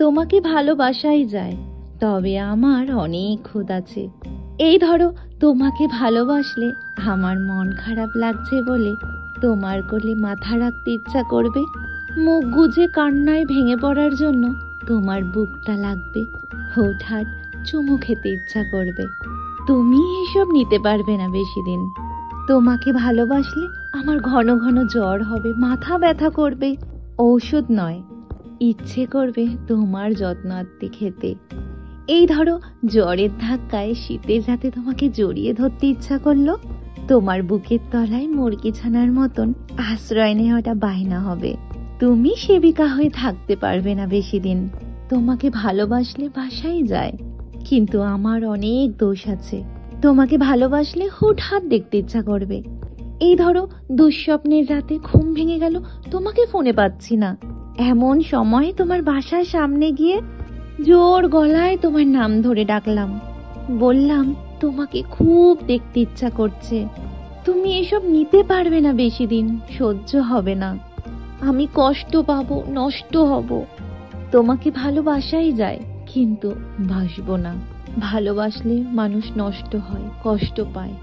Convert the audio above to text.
তোমাকে ভালোবাসাই যায়, তবে আমার অনেক খুঁত আছে। এই ধরো, তোমাকে ভালোবাসলে আমার মন খারাপ লাগছে বলে তোমার কোলে মাথা রাখতে ইচ্ছা করবে, মুখ গুজে কান্নায় ভেঙে পড়ার জন্য তোমার বুকটা লাগবে, হুটহাট চুমু খেতে ইচ্ছা করবে। তুমি এসব নিতে পারবে না বেশি দিন। তোমাকে ভালোবাসলে আমার ঘন ঘন জ্বর হবে, মাথা ব্যথা করবে, ঔষধ নয়, ইচ্ছে করবে তোমার যত্ন আত্মি খেতে। এই ধরো, জ্বরের ধাক্কায় শীতের রাতে তোমাকে জড়িয়ে ধরতে ইচ্ছা করলো, তোমার বুকের তলায় মুরগি ছানার মতন আশ্রয় নেওয়াটা বায়না হবে। তুমি সেবিকা হয়ে থাকতে পারবে না বেশি দিন। তোমাকে ভালোবাসলে বাসাই যায়, কিন্তু আমার অনেক দোষ আছে। তোমাকে ভালোবাসলে হুটহাট দেখতে ইচ্ছা করবে। এই ধরো, দুঃস্বপ্নের রাতে ঘুম ভেঙে গেল, তোমাকে ফোনে পাচ্ছি না, এমন সময় তোমার বাসার সামনে গিয়ে জোর গলায় তোমার নাম ধরে ডাকলাম, বললাম তোমাকে খুব দেখতে ইচ্ছা করছে। তুমি এসব নিতে পারবে না বেশি দিন, সহ্য হবে না, আমি কষ্ট পাবো, নষ্ট হব। তোমাকে ভালোবাসাই যায়, কিন্তু বাসবো না। ভালোবাসলে মানুষ নষ্ট হয়, কষ্ট পায়।